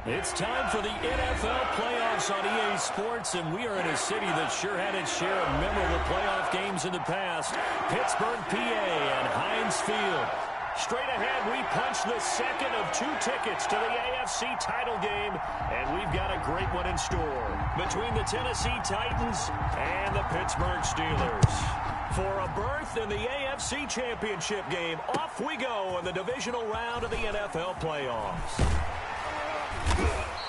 It's time for the NFL playoffs on EA Sports, and we are in a city that sure had its share of memorable playoff games in the past. Pittsburgh, PA, and Heinz Field. Straight ahead, we punch the second of 2 tickets to the AFC title game, and we've got a great one in store between the Tennessee Titans and the Pittsburgh Steelers. For a berth in the AFC Championship game, off we go in the divisional round of the NFL playoffs.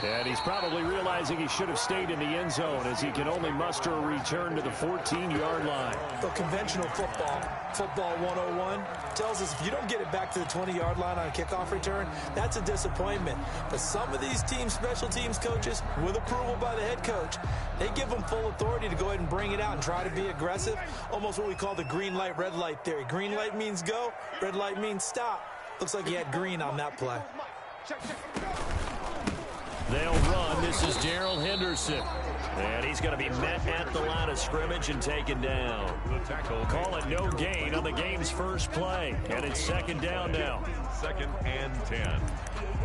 And he's probably realizing he should have stayed in the end zone as he can only muster a return to the 14-yard line. The conventional football 101, tells us if you don't get it back to the 20-yard line on a kickoff return, that's a disappointment. But some of these teams, special teams coaches, with approval by the head coach, they give them full authority to go ahead and bring it out and try to be aggressive. Almost what we call the green light, red light theory. Green light means go, red light means stop. Looks like he had green on that play. They'll run. This is Darrell Henderson. And he's going to be met at the line of scrimmage and taken down. Call it no gain on the game's first play. And it's second down now. 2nd and 10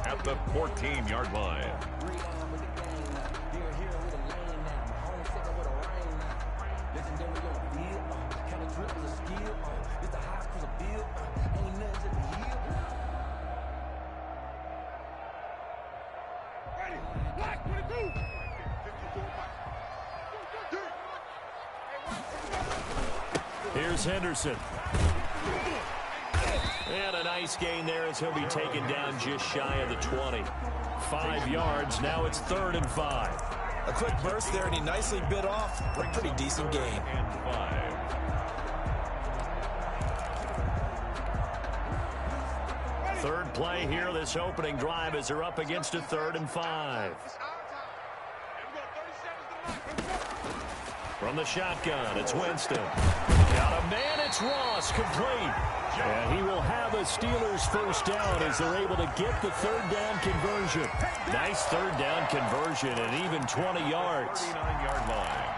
at the 14-yard line. Here's Henderson. And a nice gain there as he'll be taken down just shy of the 20. 5 yards. Now it's 3rd and 5. A quick burst there, and he nicely bit off a pretty decent gain. And 5. Third play here, this opening drive, as they're up against a 3rd and 5. From the shotgun, it's Winston. Got a man, it's Ross, complete. And he will have a Steelers first down as they're able to get the 3rd down conversion. Nice 3rd down conversion and even 20 yards. 39-yard line.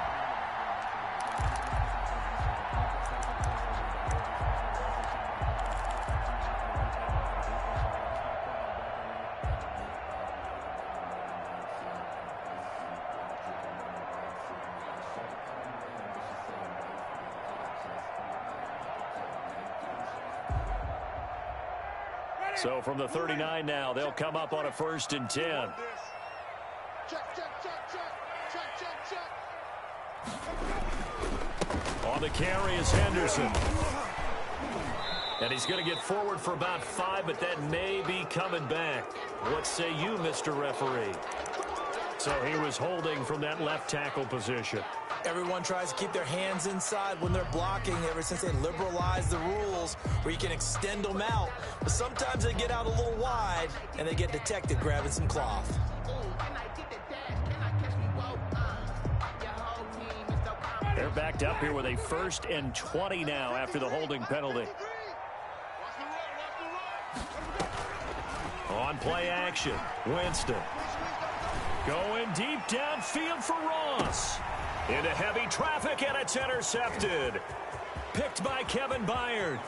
So from the 39 now, they'll come up on a 1st and 10. On the carry is Henderson. And he's going to get forward for about 5, but that may be coming back. What say you, Mr. Referee? So he was holding from that left tackle position. Everyone tries to keep their hands inside when they're blocking ever since they liberalized the rules where you can extend them out. But sometimes they get out a little wide and they get detected grabbing some cloth. They're backed up here with a 1st and 20 now after the holding penalty. On play action, Winston. Going deep downfield for Ross. Into heavy traffic, and it's intercepted. Picked by Kevin Byard.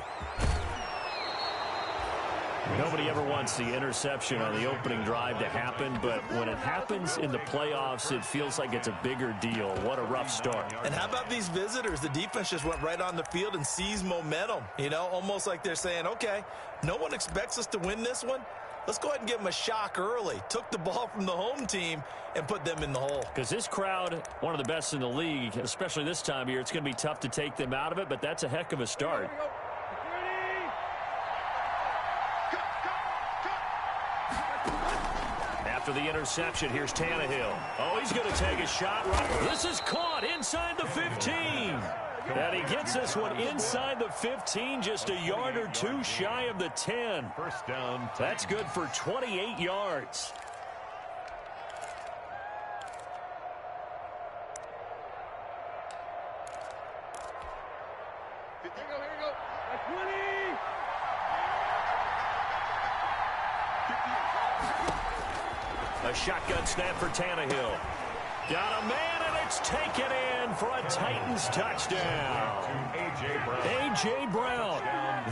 Nobody ever wants the interception on the opening drive to happen, but when it happens in the playoffs, it feels like it's a bigger deal. What a rough start. And how about these visitors? The defense just went right on the field and seized momentum. You know, almost like they're saying, okay, no one expects us to win this one. Let's go ahead and give them a shock early. Took the ball from the home team and put them in the hole. Because this crowd, one of the best in the league, especially this time of year, it's going to be tough to take them out of it, but that's a heck of a start. After the interception, here's Tannehill. Oh, he's going to take a shot. This is caught inside the 15. And he gets this one inside the 15, just a yard or 2 shy of the 10. First down. That's good for 28 yards. Here we go. 20. A shotgun snap for Tannehill. Got a man, and it's taken in for a Titans touchdown. A.J. Brown. A.J. Brown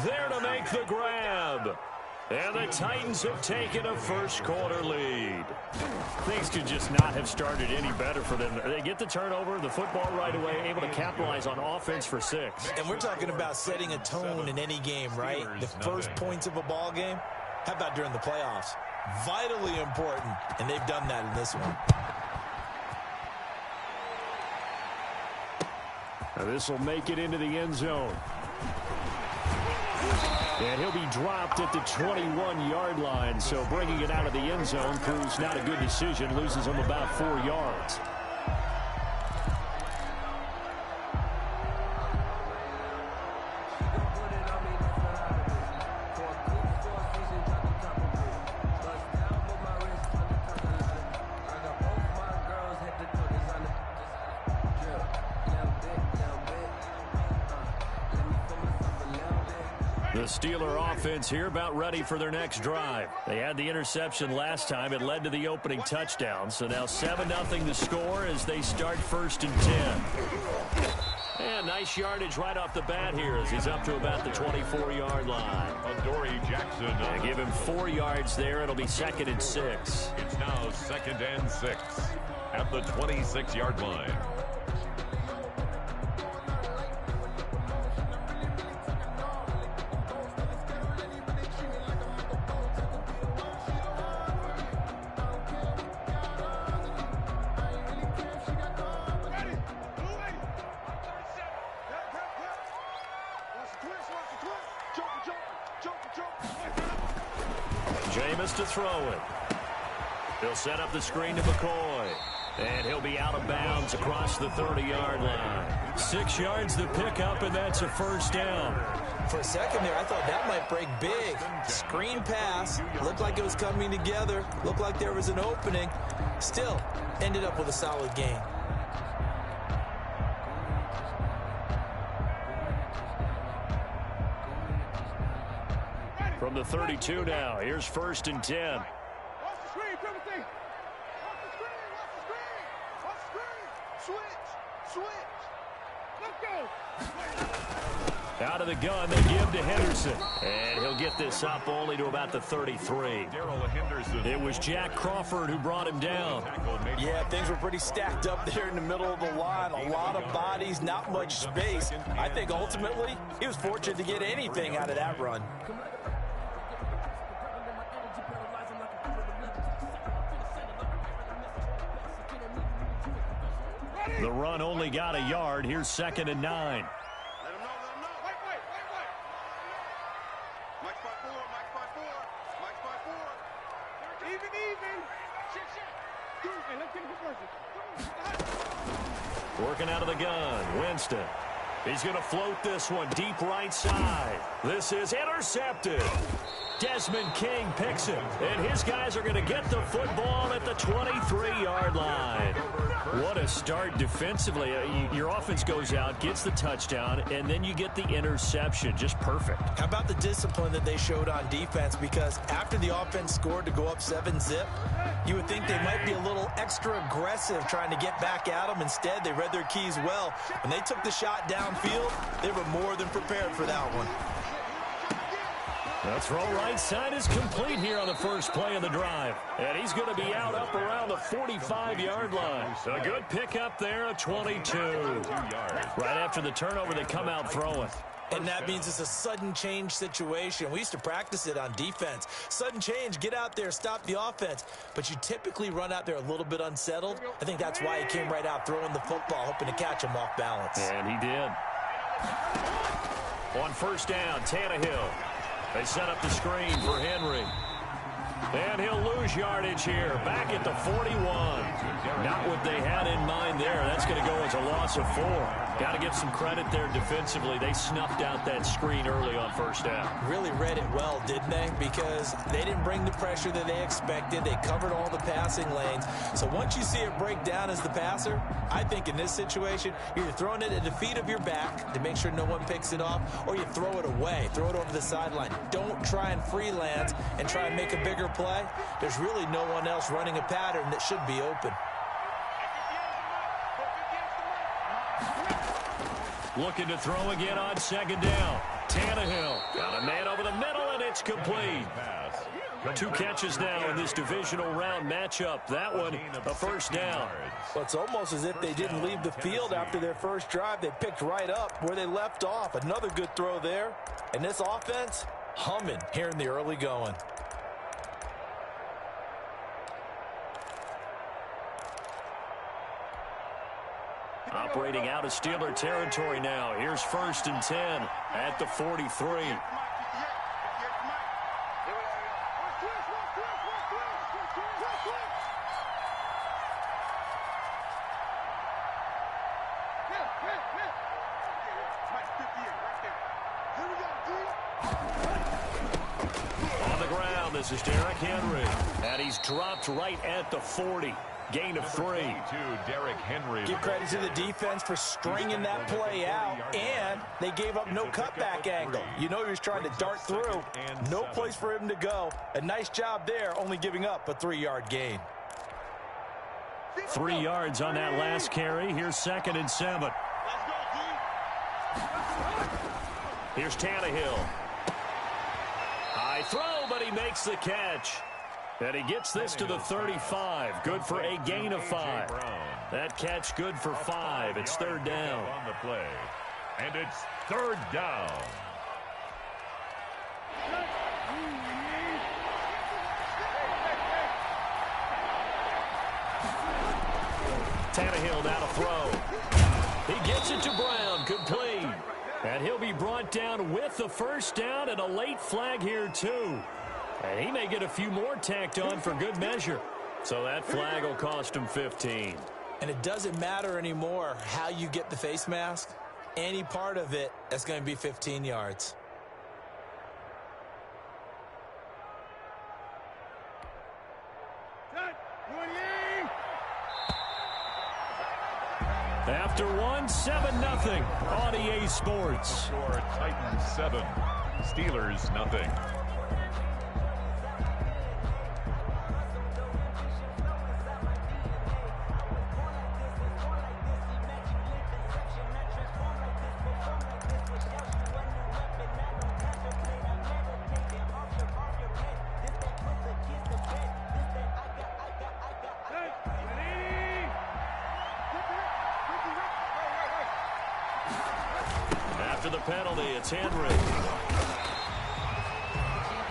there to make the grab. And the Titans have taken a first-quarter lead. Things could just not have started any better for them. They get the turnover, the football right away, able to capitalize on offense for 6. And we're talking about setting a tone in any game, right? The first points of a ball game. How about during the playoffs? Vitally important, and they've done that in this one. Now this will make it into the end zone. And he'll be dropped at the 21-yard line, so bringing it out of the end zone proves not a good decision, loses him about 4 yards. The Steeler offense here about ready for their next drive. They had the interception last time. It led to the opening touchdown. So now 7-0 the score as they start 1st and 10. And nice yardage right off the bat here as he's up to about the 24-yard line. Adoree Jackson. And give him 4 yards there. It'll be 2nd and 6. It's now 2nd and 6 at the 26-yard line. Jameis to throw it. He'll set up the screen to McCoy. And he'll be out of bounds across the 30-yard line. 6 yards the pickup, and that's a first down. For a second there, I thought that might break big. Screen pass. Looked like it was coming together. Looked like there was an opening. Still, ended up with a solid gain. From the 32 now, here's 1st and 10. Watch the screen, Timothy. Watch the screen, watch the screen. Watch the screen. Switch. Let's go. Out of the gun, they give to Henderson. And he'll get this up only to about the 33. Darrell Henderson. It was Jack Crawford who brought him down. Yeah, things were pretty stacked up there in the middle of the line. A lot of bodies, not much space. I think ultimately he was fortunate to get anything out of that run. The run only got a yard. Here's 2nd and 9. Let him know, let him know. Wait. Mike spot 4. Even. Shit. Hey, let's get a conversion. Working out of the gun, Winston. He's going to float this one deep right side. This is intercepted. Desmond King picks it, and his guys are going to get the football at the 23-yard line. What a start defensively. Your offense goes out, gets the touchdown, and then you get the interception. Just perfect. How about the discipline that they showed on defense? Because after the offense scored to go up 7-zip, you would think they might be a little extra aggressive trying to get back at them. Instead, they read their keys well. When they took the shot downfield, they were more than prepared for that one. The throw right side is complete here on the first play of the drive. And he's going to be out up around the 45-yard line. A good pickup there of 22. Right after the turnover, they come out throwing. And that means it's a sudden change situation. We used to practice it on defense. Sudden change, get out there, stop the offense. But you typically run out there a little bit unsettled. I think that's why he came right out throwing the football, hoping to catch him off balance. And he did. On first down, Tannehill. They set up the screen for Henry. And he'll lose yardage here. Back at the 41. Not what they had in mind there. That's going to go as a loss of 4. Got to give some credit there defensively. They snuffed out that screen early on first down. Really read it well, didn't they? Because they didn't bring the pressure that they expected. They covered all the passing lanes. So once you see it break down as the passer, I think in this situation, you're throwing it at the feet of your back to make sure no one picks it off, or you throw it away, throw it over the sideline. Don't try and freelance and try and make a bigger play. There's really no one else running a pattern that should be open. Looking to throw again on second down. Tannehill got a man over the middle, and it's complete. 2 catches now in this divisional round matchup. That one, a first down. Well, it's almost as if they didn't leave the field after their first drive. They picked right up where they left off. Another good throw there. And this offense, humming here in the early going. Operating out of Steeler territory now. Here's 1st and 10 at the 43. On the ground, this is Derrick Henry. And he's dropped right at the 40. Gain of 3. Derrick Henry. Give credit to the defense for stringing that play out, and they gave up no cutback angle. You know he was trying to dart through. No place for him to go. A nice job there, only giving up a 3-yard gain. 3 yards on that last carry. Here's 2nd and 7. Here's Tannehill. High throw, but he makes the catch. And he gets this to the 35. Good for a gain of 5. That catch good for 5. It's 3rd down. On the play. And it's 3rd down. Tannehill now to throw. He gets it to Brown. Complete. And he'll be brought down with the first down and a late flag here, too. And he may get a few more tacked on for good measure. So that flag will cost him 15. And it doesn't matter anymore how you get the face mask. Any part of it, that's going to be 15 yards. After 7-0 on EA Sports. Score Titans 7, Steelers nothing. After the penalty, it's Henry.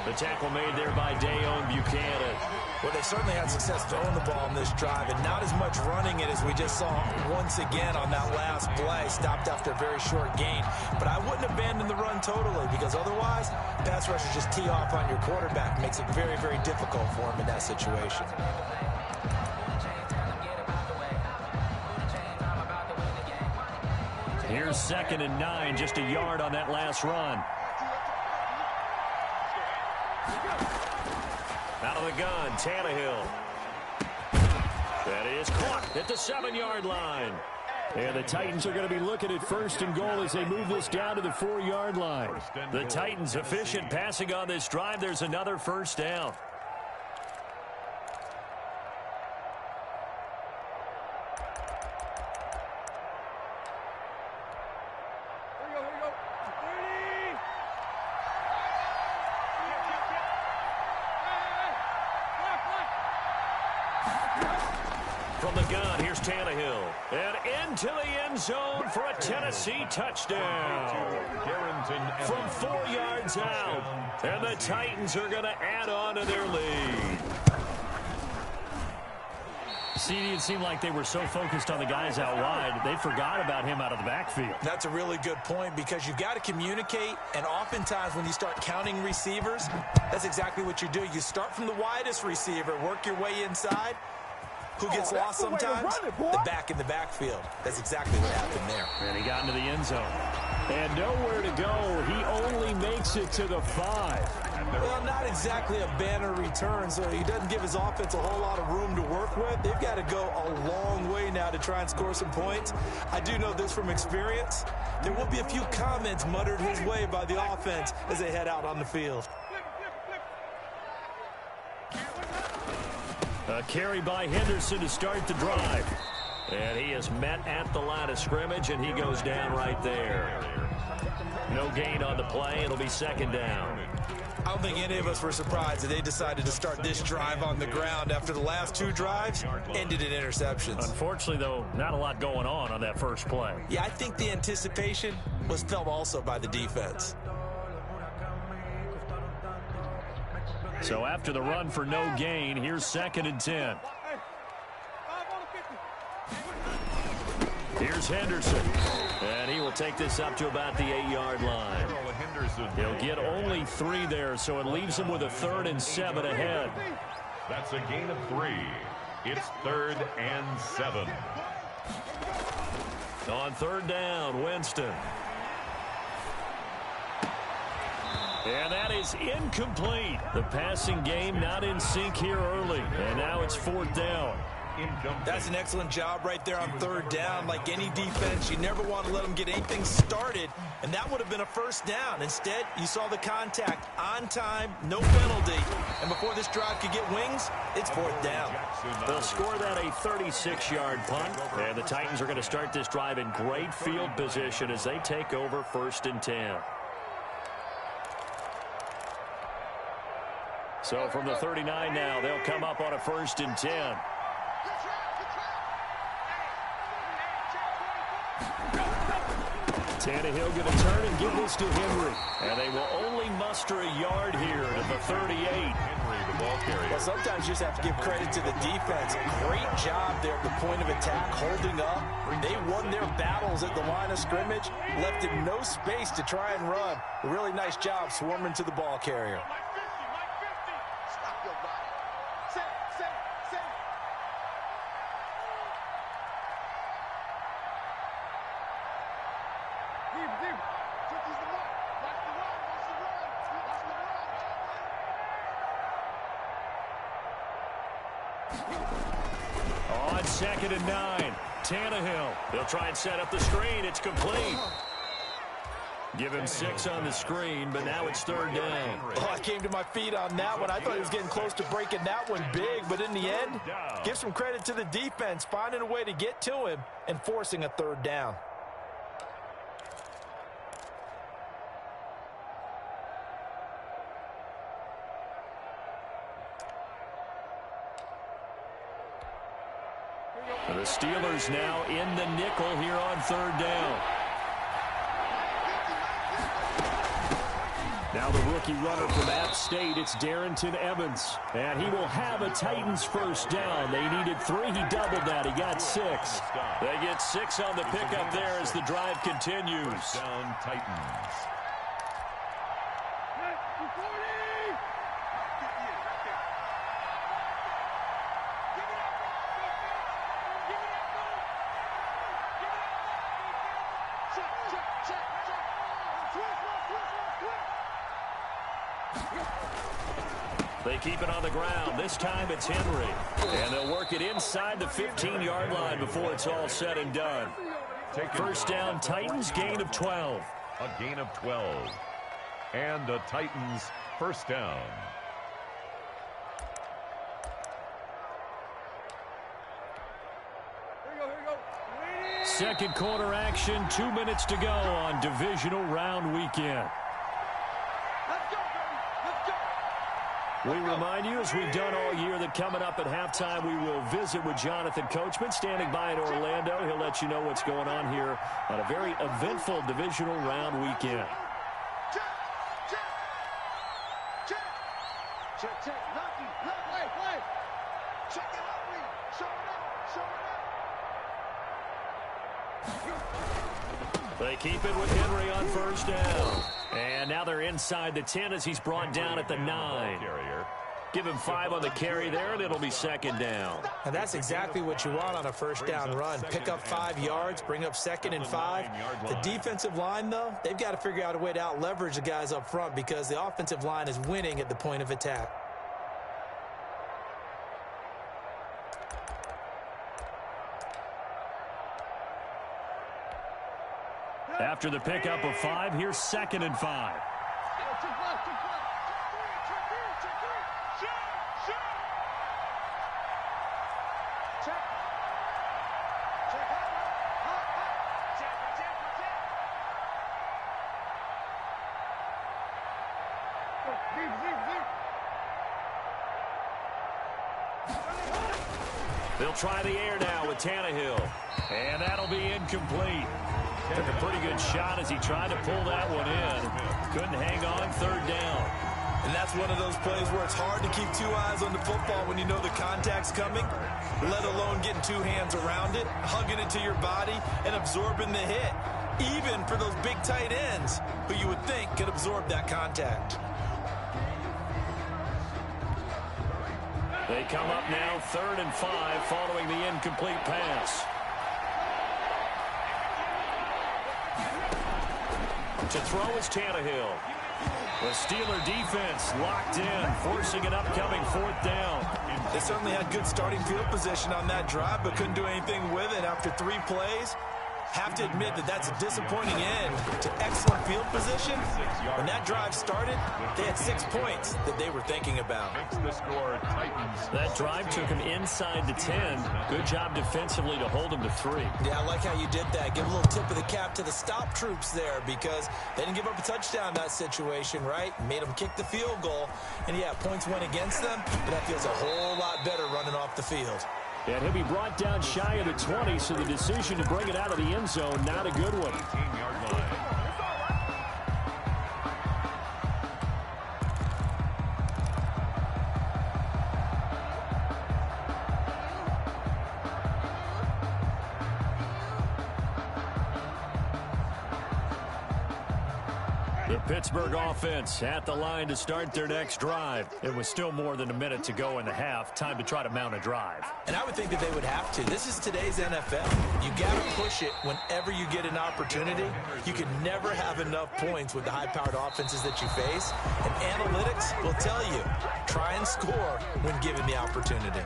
The tackle made there by Dayon Buchanan. Well, they certainly had success throwing the ball in this drive, and not as much running it as we just saw once again on that last play. Stopped after a very short gain. But I wouldn't abandon the run totally, because otherwise, pass rushers just tee off on your quarterback. Makes it very, very difficult for him in that situation. Here's 2nd and 9, just a yard on that last run. Out of the gun, Tannehill. That is caught at the 7-yard line. And the Titans are going to be looking at 1st and goal as they move this down to the 4-yard line. The Titans efficient passing on this drive. There's another first down. From the gun, here's Tannehill. And into the end zone for a Tennessee touchdown. From 4 yards out. And the Titans are going to add on to their lead. CD, it seemed like they were so focused on the guys out wide, they forgot about him out of the backfield. That's a really good point, because you've got to communicate, and oftentimes when you start counting receivers, that's exactly what you do. You start from the widest receiver, work your way inside. Who gets lost sometimes? The back in the backfield. That's exactly what happened there. And he got into the end zone. And nowhere to go. He only makes it to the 5. Well, not exactly a banner return, so he doesn't give his offense a whole lot of room to work with. They've got to go a long way now to try and score some points. I do know this from experience. There will be a few comments muttered his way by the offense as they head out on the field. A carry by Henderson to start the drive. And he is met at the line of scrimmage, and he goes down right there. No gain on the play. It'll be 2nd down. I don't think any of us were surprised that they decided to start this drive on the ground after the last 2 drives ended in interceptions. Unfortunately, though, not a lot going on that first play. Yeah, I think the anticipation was felt also by the defense. So after the run for no gain, here's 2nd and 10. Here's Henderson, and he will take this up to about the 8-yard line. He'll get only 3 there, so it leaves him with a 3rd and 7 ahead. That's a gain of 3. It's 3rd and 7. On 3rd down, Winston. And that is incomplete. The passing game not in sync here early, and now it's 4th down. That's an excellent job right there on 3rd down. Like any defense, you never want to let them get anything started, and that would have been a 1st down. Instead, you saw the contact on time, no penalty, and before this drive could get wings, it's 4th down. They'll score that a 36-yard punt, and the Titans are going to start this drive in great field position as they take over 1st and 10. So from the 39 now, they'll come up on a 1st and 10. Tannehill going to turn and give this to Henry. And they will only muster a yard here to the 38. Henry, the ball carrier. Well, sometimes you just have to give credit to the defense. Great job there at the point of attack, holding up. They won their battles at the line of scrimmage, left him no space to try and run. A really nice job swarming to the ball carrier. On 2nd and 9, Tannehill. They'll try and set up the screen. It's complete. Give him 6 on the screen, but now it's 3rd down. Oh, I came to my feet on that one. I thought he was getting close to breaking that one big, but in the end, give some credit to the defense, finding a way to get to him and forcing a 3rd down. The Steelers now in the nickel here on 3rd down. Now the rookie runner from App State, it's Darrington Evans. And he will have a Titans 1st down. They needed 3. He doubled that. He got 6. They get 6 on the pickup there as the drive continues. 1st down, Titans. They keep it on the ground. This time it's Henry. And they'll work it inside the 15-yard line before it's all said and done. 1st down, Titans, gain of 12. A gain of 12. And the Titans 1st down. Second quarter action, 2 minutes to go on divisional round weekend. We remind you, as we've done all year, that coming up at halftime, we will visit with Jonathan Coachman, standing by in Orlando. He'll let you know what's going on here on a very eventful divisional round weekend. They keep it with Henry on 1st down. And now they're inside the 10 as he's brought down at the 9. Give him 5 on the carry there, and it'll be 2nd down. And that's exactly what you want on a 1st down run. Pick up 5 yards, bring up 2nd and 5. The defensive line, though, they've got to figure out a way to out-leverage the guys up front because the offensive line is winning at the point of attack. After the pickup of 5, here's 2nd and 5. They'll try the air now with Tannehill. And that'll be incomplete. Took a pretty good shot as he tried to pull that one in. Couldn't hang on, third down. And that's one of those plays where it's hard to keep two eyes on the football when you know the contact's coming, let alone getting two hands around it, hugging it to your body, and absorbing the hit, even for those big tight ends who you would think could absorb that contact. They come up now 3rd and 5 following the incomplete pass. To throw is Tannehill. The Steeler defense locked in, forcing an upcoming 4th down. They certainly had good starting field position on that drive, but couldn't do anything with it after 3 plays. Have to admit that that's a disappointing end to excellent field position. When that drive started, they had 6 points that they were thinking about. That drive took him inside the 10. Good job defensively to hold him to 3. Yeah, I like how you did that. Give a little tip of the cap to the stop troops there because they didn't give up a touchdown in that situation, right? Made them kick the field goal. And, yeah, points went against them, but that feels a whole lot better running off the field. And he'll be brought down shy of the 20, so the decision to bring it out of the end zone, not a good one. The Pittsburgh offense at the line to start their next drive. It was still more than a minute to go in the half. Time to try to mount a drive. And I would think that they would have to. This is today's NFL. You got to push it whenever you get an opportunity. You can never have enough points with the high-powered offenses that you face. And analytics will tell you, try and score when given the opportunity.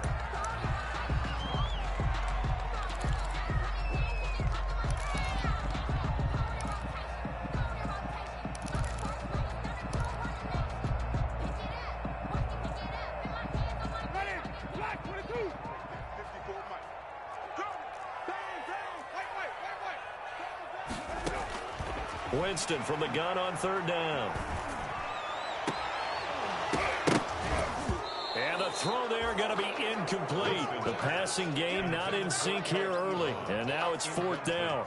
Winston from the gun on 3rd down. And the throw there going to be incomplete. The passing game not in sync here early. And now it's 4th down.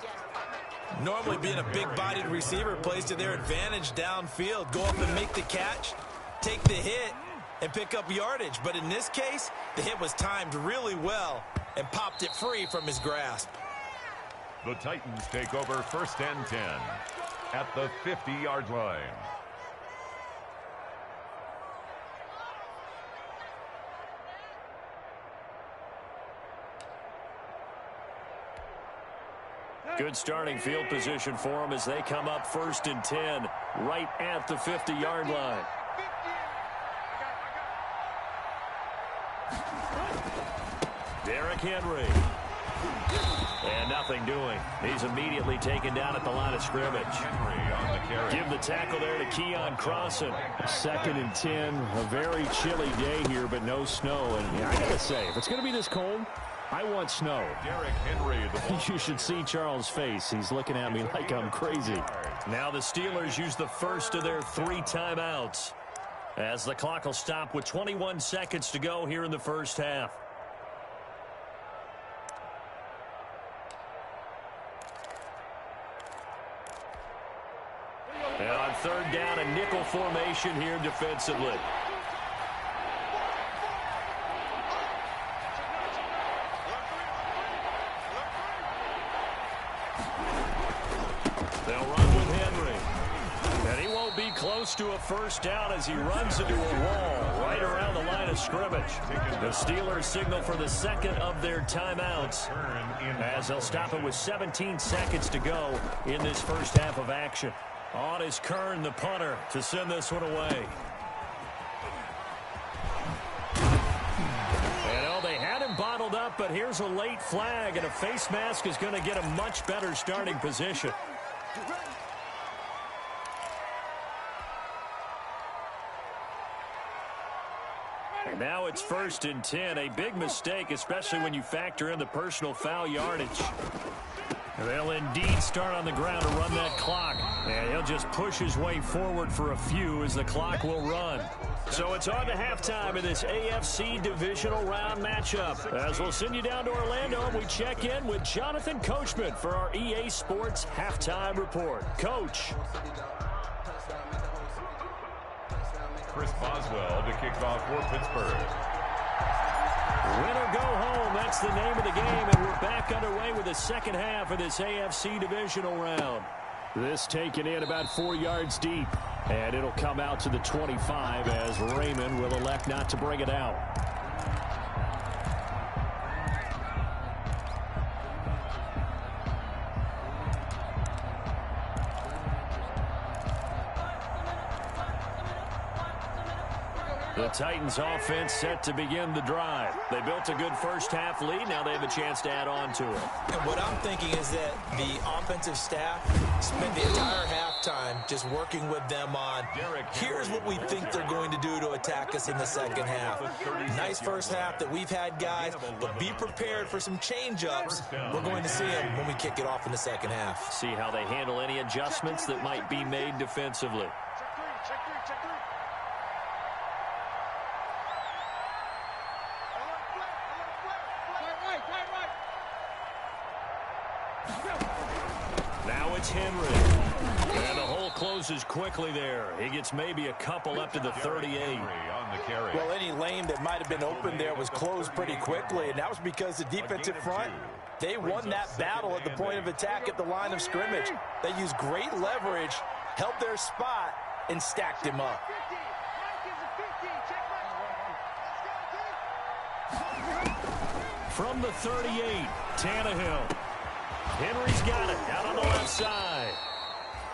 Normally being a big-bodied receiver plays to their advantage downfield. Go up and make the catch, take the hit, and pick up yardage. But in this case, the hit was timed really well and popped it free from his grasp. The Titans take over 1st and 10 at the 50-yard line. Good starting field position for them as they come up 1st and 10 right at the 50-yard line. Derrick Henry. And nothing doing. He's immediately taken down at the line of scrimmage. Give the tackle there to Keon Crossan. 2nd and 10. A very chilly day here, but no snow. And yeah, I got to say, if it's going to be this cold, I want snow. Derrick Henry, you should see Charles' face. He's looking at me like I'm crazy. Now the Steelers use the first of their 3 timeouts as the clock will stop with 21 seconds to go here in the first half. And on 3rd down, a nickel formation here defensively. They'll run with Henry. And he won't be close to a first down as he runs into a wall right around the line of scrimmage. The Steelers signal for the 2nd of their timeouts as they'll stop it with 17 seconds to go in this first half of action. On is Kern, the punter, to send this one away. And they had him bottled up, but here's a late flag, and a face mask is going to get a much better starting position. And now it's 1st and 10, a big mistake, especially when you factor in the personal foul yardage. They'll indeed start on the ground to run that clock. And he'll just push his way forward for a few as the clock will run. So it's on to halftime in this AFC divisional round matchup. As we'll send you down to Orlando, and we check in with Jonathan Coachman for our EA Sports halftime report. Coach. Chris Boswell to kick off for Pittsburgh. Win or go home, that's the name of the game, and we're back underway with the second half of this AFC divisional round. This taken in about 4 yards deep, and it'll come out to the 25 as Raymond will elect not to bring it out. The Titans offense set to begin the drive. They built a good first half lead. Now they have a chance to add on to it. And what I'm thinking is that the offensive staff spent the entire halftime just working with them on, here's what we think they're going to do to attack us in the second half. Nice first half that we've had, guys, but be prepared for some change-ups. We're going to see them when we kick it off in the second half. See how they handle any adjustments that might be made defensively. Now it's Henry. And the hole closes quickly there. He gets maybe a couple up to the 38. Well, any lane that might have been open there was closed pretty quickly, and that was because the defensive front, they won that battle at the point of attack at the line of scrimmage. They used great leverage, held their spot, and stacked him up. From the 38, Tannehill. Henry's got it out on the left side.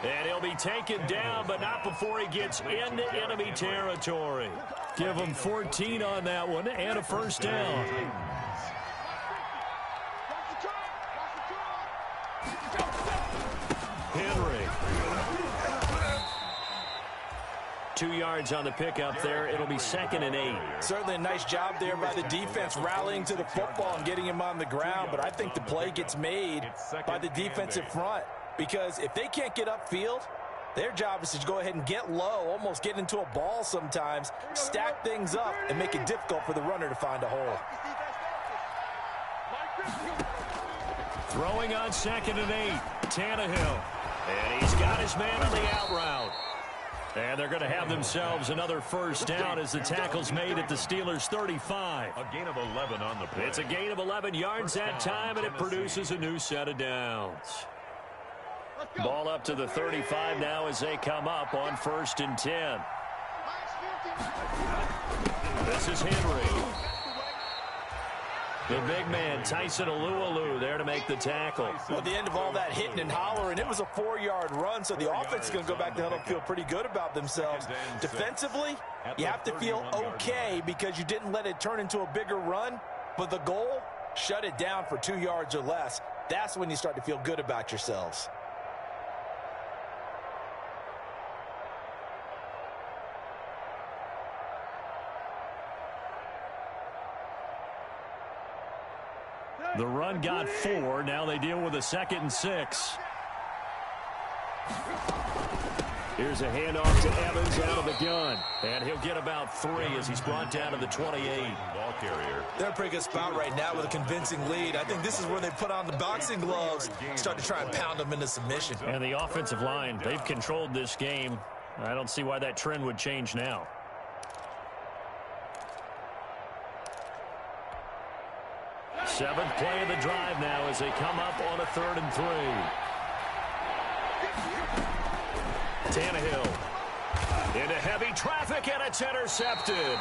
And he'll be taken down, but not before he gets into enemy territory. Give him 14 on that one and a first down. Henry. 2 yards on the pickup there. It'll be 2nd and 8. Certainly a nice job there by the defense rallying to the football and getting him on the ground, but I think the play gets made by the defensive front because if they can't get upfield, their job is to go ahead and get low, almost get into a ball sometimes, stack things up, and make it difficult for the runner to find a hole. Throwing on 2nd and 8, Tannehill. And he's got his man on the out route. And they're going to have themselves another first down as the tackle's made at the Steelers' 35. A gain of 11 on the play. It's a gain of 11 yards that time, and it produces a new set of downs. Ball up to the 35 now as they come up on 1st and 10. This is Henry. The big man, Tyson Alualu, there to make the tackle. Well, at the end of all that hitting and hollering, it was a 4-yard run, so the offense is going to go back to huddle and feel pretty good about themselves. Defensively, you have to feel okay because you didn't let it turn into a bigger run, but the goal, shut it down for 2 yards or less. That's when you start to feel good about yourselves. The run got 4. Now they deal with a 2nd and 6. Here's a handoff to Evans out of the gun. And he'll get about 3 as he's brought down to the 28. Ball carrier. They're in a pretty good spot right now with a convincing lead. I think this is where they put on the boxing gloves, start to try and pound them into submission. And the offensive line, they've controlled this game. I don't see why that trend would change now. Seventh play of the drive now as they come up on a 3rd and 3. Tannehill into heavy traffic, and it's intercepted.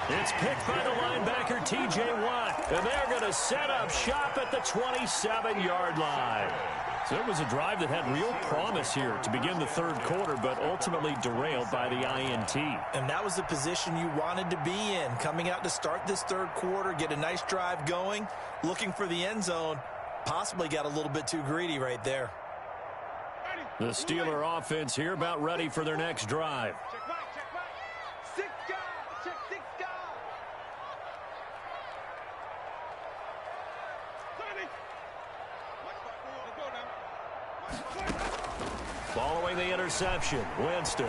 It's picked by the linebacker, T.J. Watt, and they're going to set up shop at the 27-yard line. So it was a drive that had real promise here to begin the 3rd quarter, but ultimately derailed by the INT. And that was the position you wanted to be in, coming out to start this 3rd quarter, get a nice drive going, looking for the end zone, possibly got a little bit too greedy right there. The Steeler offense here about ready for their next drive. Check back. 6 guys. Check 6 guys. 30. Let's go now. Following the interception, Winston.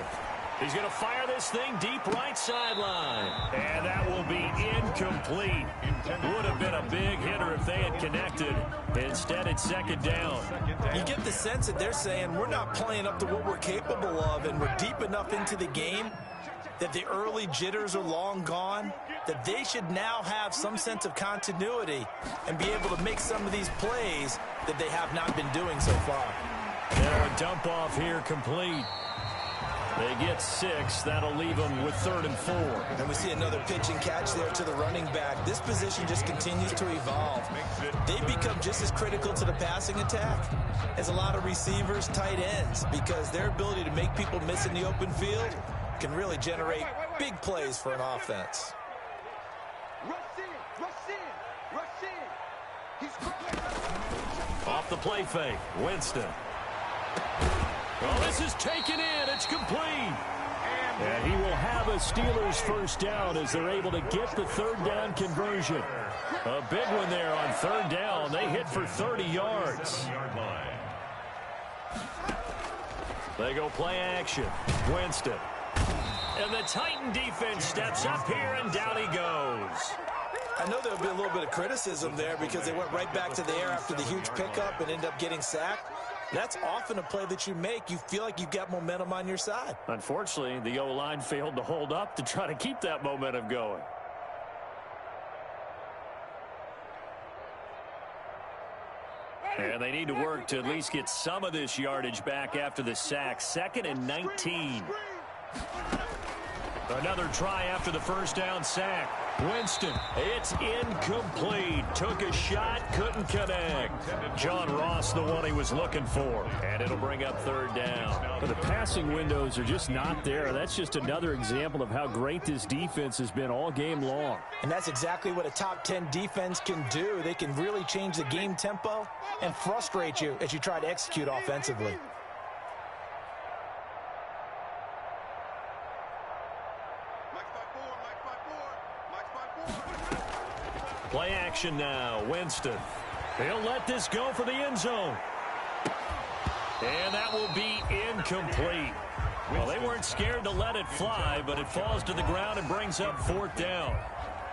He's going to fire this thing deep right sideline. And that will be incomplete. Would have been a big hitter if they had connected. Instead, it's second down. You get the sense that they're saying we're not playing up to what we're capable of, and we're deep enough into the game that the early jitters are long gone, that they should now have some sense of continuity and be able to make some of these plays that they have not been doing so far. Now a dump off here complete. They get 6. That'll leave them with 3rd and 4. And we see another pitch and catch there to the running back. This position just continues to evolve. They become just as critical to the passing attack as a lot of receivers, tight ends, because their ability to make people miss in the open field can really generate big plays for an offense. Rush in, rush in, rush in. He's Off the play fake, Winston. Well, this is taken in. It's complete. And he will have a Steelers first down as they're able to get the 3rd down conversion. A big one there on 3rd down. They hit for 30 yards. They go play action. Winston. And the Titan defense steps up here, and down he goes. I know there'll be a little bit of criticism there because they went right back to the air after the huge pickup and ended up getting sacked. That's often a play that you make. You feel like you've got momentum on your side. Unfortunately, the O-line failed to hold up to try to keep that momentum going. And they need to work to at least get some of this yardage back after the sack. 2nd and 19. Another try after the first down sack. Winston, it's incomplete. Took a shot, couldn't connect. John Ross, the one he was looking for. And it'll bring up 3rd down. But the passing windows are just not there. That's just another example of how great this defense has been all game long. And that's exactly what a top 10 defense can do. They can really change the game tempo and frustrate you as you try to execute offensively. Play action now. Winston. He'll let this go for the end zone. And that will be incomplete. Well, they weren't scared to let it fly, but it falls to the ground and brings up 4th down.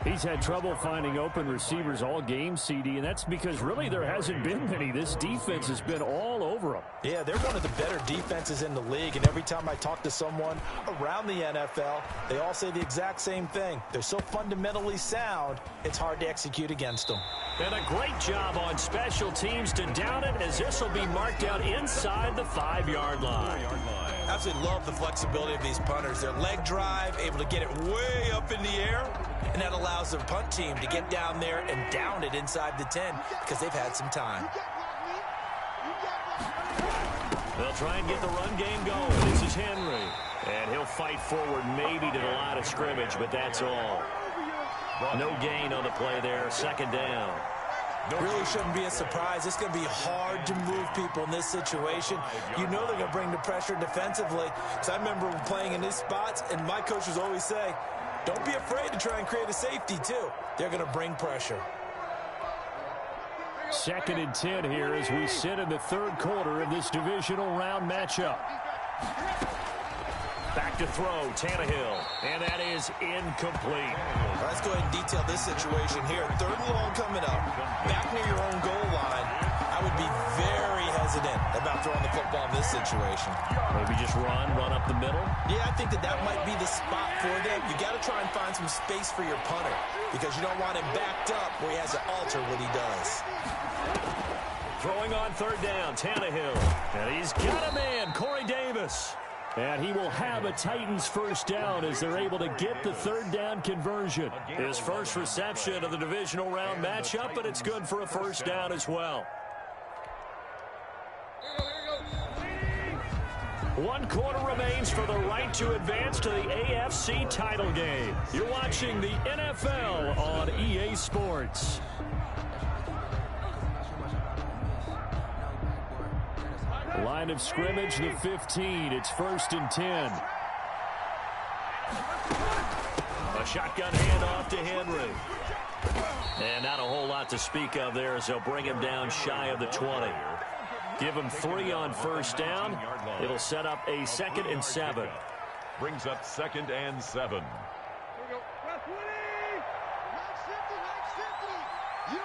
He's had trouble finding open receivers all game, CD, and that's because really there hasn't been many. This defense has been all over them. Yeah, they're one of the better defenses in the league, and every time I talk to someone around the NFL, they all say the exact same thing. They're so fundamentally sound, it's hard to execute against them. And a great job on special teams to down it, as this will be marked out inside the 5-yard line. Absolutely love the flexibility of these punters. Their leg drive, able to get it way up in the air, and that allows their punt team to get down there and down it inside the 10 because they've had some time. They'll try and get the run game going. This is Henry. And he'll fight forward maybe to the line of scrimmage, but that's all. No gain on the play there. 2nd down. Really shouldn't be a surprise. It's going to be hard to move people in this situation. You know they're going to bring the pressure defensively. So I remember playing in these spots, and my coaches always say, don't be afraid to try and create a safety, too. They're going to bring pressure. 2nd and 10 here as we sit in the 3rd quarter of this divisional round matchup. Back to throw, Tannehill, and that is incomplete. Let's go ahead and detail this situation here. 3rd and long coming up, back near your own goal line. I would be very hesitant about throwing the football in this situation. Maybe just run up the middle? Yeah, I think that might be the spot for them. You got to try and find some space for your punter because you don't want him backed up where he has to alter what he does. Throwing on 3rd down, Tannehill. And he's got a man, Corey Davis. And he will have a Titans first down as they're able to get the 3rd down conversion. His first reception of the divisional round matchup, but it's good for a first down as well. 1 quarter remains for the right to advance to the AFC title game. You're watching the NFL on EA Sports. Line of scrimmage, the 15. It's 1st and 10. A shotgun handoff to Henry. And not a whole lot to speak of there as they'll bring him down shy of the 20. Give him 3 on first down. It'll set up a 2nd and 7. brings up 2nd and 7. Here we go. Ref Woody! 950, 950. You.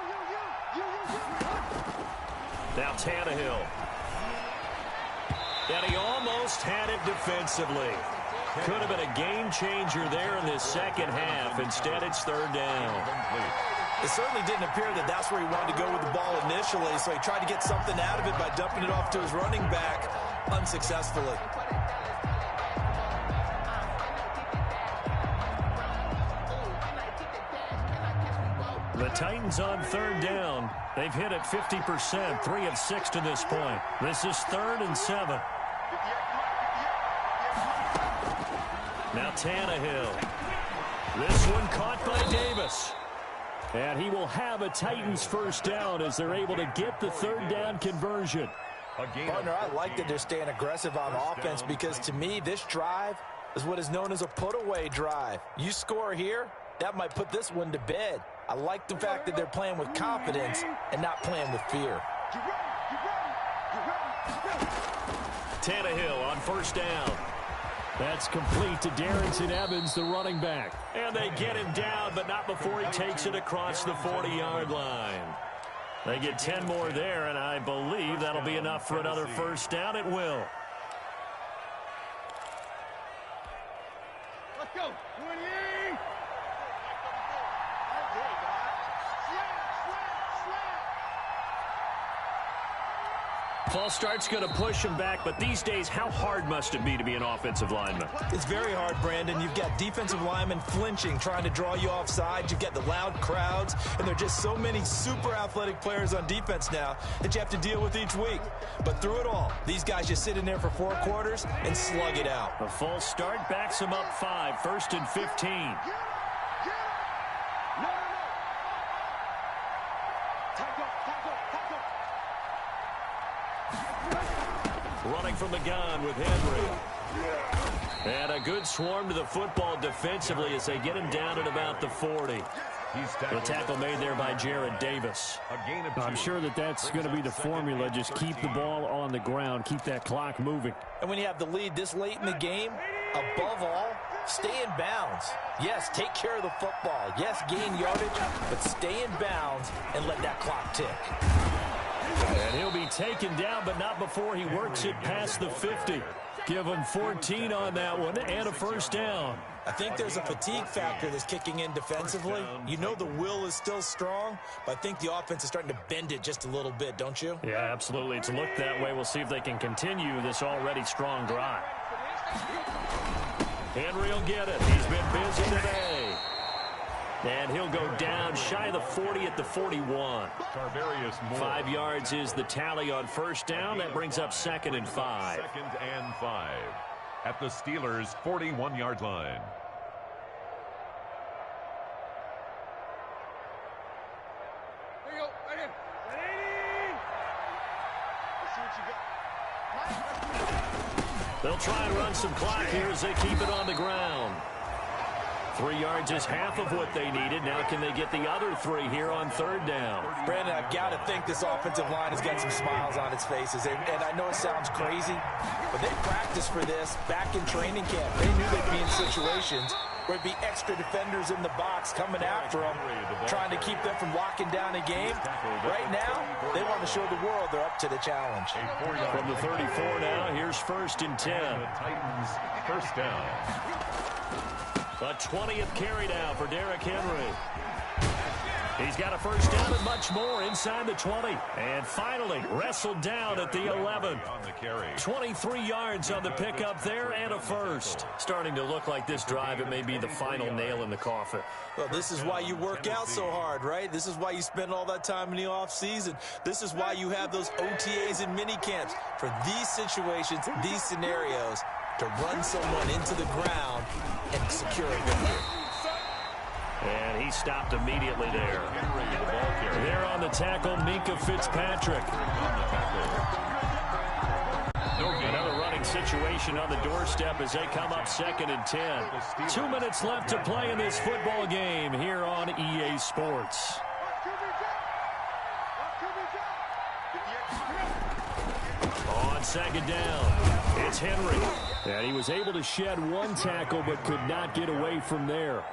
Now Tannehill. And he almost had it defensively. Could have been a game changer there in this second half. Instead, it's 3rd down. It certainly didn't appear that that's where he wanted to go with the ball initially, so he tried to get something out of it by dumping it off to his running back unsuccessfully. The Titans on 3rd down. They've hit it 50%, 3 of 6 to this point. This is 3rd and 7. Now Tannehill. This one caught by Davis. And he will have a Titans 1st down as they're able to get the 3rd down conversion. Partner, I like that they're staying aggressive on offense because to me, this drive is what is known as a put-away drive. You score here, that might put this one to bed. I like the fact that they're playing with confidence and not playing with fear. Tannehill on 1st down. That's complete to Darrington Evans, the running back. And they get him down, but not before he takes it across the 40-yard line. They get 10 more there, and I believe that'll be enough for another 1st down. It will. Let's go. 28. False start's going to push him back, but these days, how hard must it be to be an offensive lineman? It's very hard, Brandon. You've got defensive linemen flinching, trying to draw you offside. You've got the loud crowds, and there are just so many super athletic players on defense now that you have to deal with each week. But through it all, these guys just sit in there for 4 quarters and slug it out. A false start backs him up 5, 1st and 15. Running from the gun with Henry. And a good swarm to the football defensively as they get him down at about the 40. The tackle made there by Jared Davis. I'm sure that that's going to be the formula. Just keep the ball on the ground. Keep that clock moving. And when you have the lead this late in the game, above all, stay in bounds. Yes, take care of the football. Yes, gain yardage, but stay in bounds and let that clock tick. And he'll be taken down, but not before he works it past the 50. Give him 14 on that one and a 1st down. I think there's a fatigue factor that's kicking in defensively. You know the will is still strong, but I think the offense is starting to bend it just a little bit, don't you? Yeah, absolutely. It's looked that way. We'll see if they can continue this already strong drive. Henry will get it. He's been busy today. And he'll go down shy of the 40 at the 41. 5 yards is the tally on 1st down. That brings up 2nd and 5. 2nd and 5 at the Steelers' 41-yard line. There you go. Right here. 180. Let's see what you got. They'll try and run some clock here as they keep it on the ground. 3 yards is half of what they needed. Now can they get the other 3 here on 3rd down? Brandon, I've got to think this offensive line has got some smiles on its faces. And I know it sounds crazy, but they practiced for this back in training camp. They knew they'd be in situations where it'd be extra defenders in the box coming after them, trying to keep them from locking down a game. Right now, they want to show the world they're up to the challenge. From the 34 now, here's 1st and 10. The Titans' 1st down. A 20th carry now for Derrick Henry. He's got a 1st down and much more inside the 20. And finally, wrestled down at the 11. 23 yards on the pickup there and a 1st. Starting to look like this drive, it may be the final nail in the coffin. Well, this is why you work out so hard, right? This is why you spend all that time in the offseason. This is why you have those OTAs and mini camps. For these situations, these scenarios, to run someone into the ground and secure a victory. And he stopped immediately there. There on the tackle, Minka Fitzpatrick. Another running situation on the doorstep as they come up 2nd and 10. 2 minutes left to play in this football game here on EA Sports. On second down, it's Henry. And he was able to shed one tackle but could not get away from there.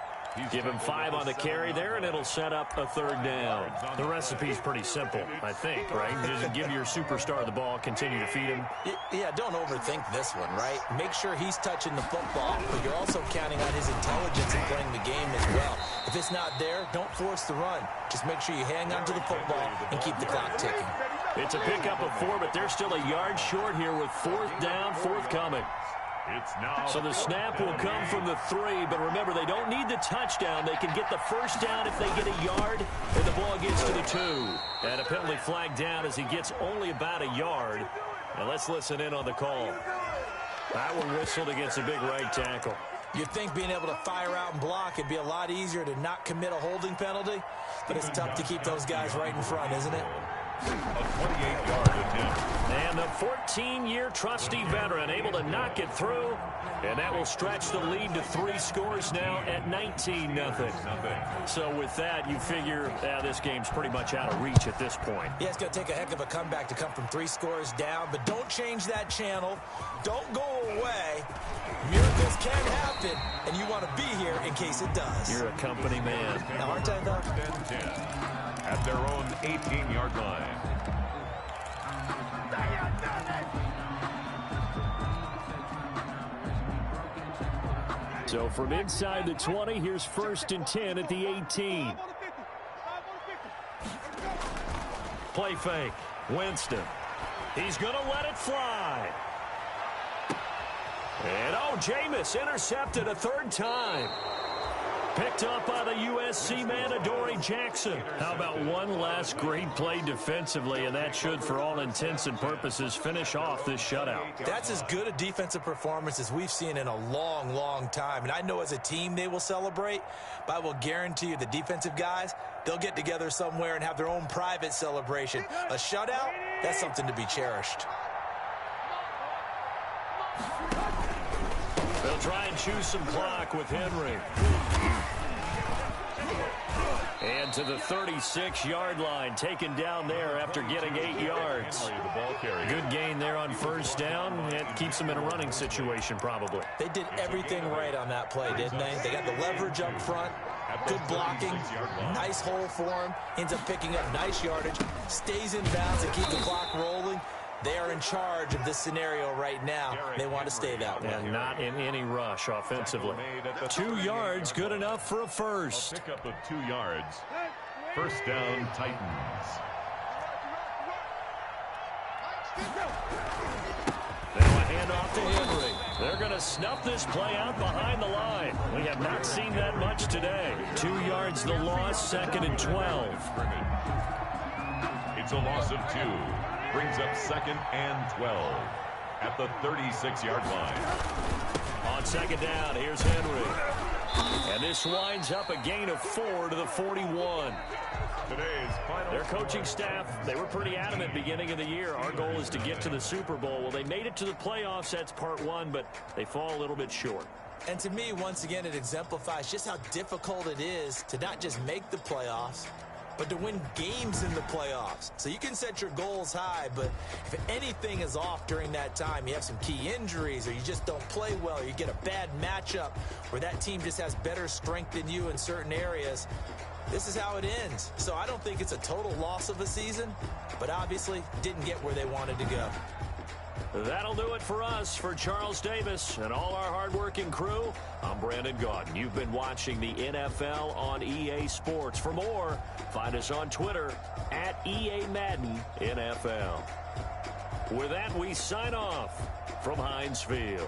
Give him 5 on the carry there, and it'll set up a 3rd down. The recipe's pretty simple, I think, right? Just give your superstar the ball, continue to feed him. Yeah, don't overthink this one, right? Make sure he's touching the football, but you're also counting on his intelligence in playing the game as well. If it's not there, don't force the run. Just make sure you hang on to the football and keep the clock ticking. It's a pickup of 4, but they're still a yard short here with 4th down, forthcoming. So the snap will come from the 3, but remember, they don't need the touchdown. They can get the 1st down if they get a yard, and the ball gets to the 2. And a penalty flag down as he gets only about a yard. Now let's listen in on the call. That one whistled against a big right tackle. You'd think being able to fire out and block it'd be a lot easier to not commit a holding penalty, but it's tough to keep those guys right in front, isn't it? A 28-yard attempt. And the 14-year trusty veteran able to knock it through. And that will stretch the lead to 3 scores now at 19-0. So with that, you figure this game's pretty much out of reach at this point. Yeah, it's going to take a heck of a comeback to come from 3 scores down. But don't change that channel. Don't go away. Miracles can happen, and you want to be here in case it does. You're a company man. Now, aren't I, though? 10 at their own 18-yard line. So from inside the 20, here's 1st and 10 at the 18. Play fake. Winston. He's going to let it fly. And, Jameis intercepted a 3rd time. Picked up by the USC man, Adoree Jackson. How about one last great play defensively, and that should, for all intents and purposes, finish off this shutout. That's as good a defensive performance as we've seen in a long, long time. And I know as a team they will celebrate, but I will guarantee you the defensive guys, they'll get together somewhere and have their own private celebration. A shutout, that's something to be cherished. They'll try and choose some clock with Henry. And to the 36-yard line, taken down there after getting 8 yards. Good gain there on 1st down. It keeps them in a running situation, probably. They did everything right on that play, didn't they? They got the leverage up front, good blocking, nice hole for him, ends up picking up nice yardage, stays in bounds and keep the clock rolling. They are in charge of this scenario right now. They want to stay that way. And not in any rush offensively. 2 yards, good enough for a 1st. A pickup of 2 yards. 1st down, Titans. Now a handoff to Henry. They're going to snuff this play out behind the line. We have not seen that much today. 2 yards the loss, 2nd and 12. It's a loss of 2. Brings up 2nd and 12 at the 36-yard line. On 2nd down, here's Henry. And this winds up a gain of 4 to the 41. Today's final. Their coaching staff, they were pretty adamant beginning of the year. Our goal is to get to the Super Bowl. Well, they made it to the playoffs. That's part 1, but they fall a little bit short. And to me, once again, it exemplifies just how difficult it is to not just make the playoffs, but to win games in the playoffs. So you can set your goals high, but if anything is off during that time, you have some key injuries or you just don't play well, or you get a bad matchup where that team just has better strength than you in certain areas, this is how it ends. So I don't think it's a total loss of a season, but obviously didn't get where they wanted to go. That'll do it for us. For Charles Davis and all our hardworking crew, I'm Brandon Gaudin. You've been watching the NFL on EA Sports. For more, find us on Twitter at EA Madden NFL. With that, we sign off from Heinz Field.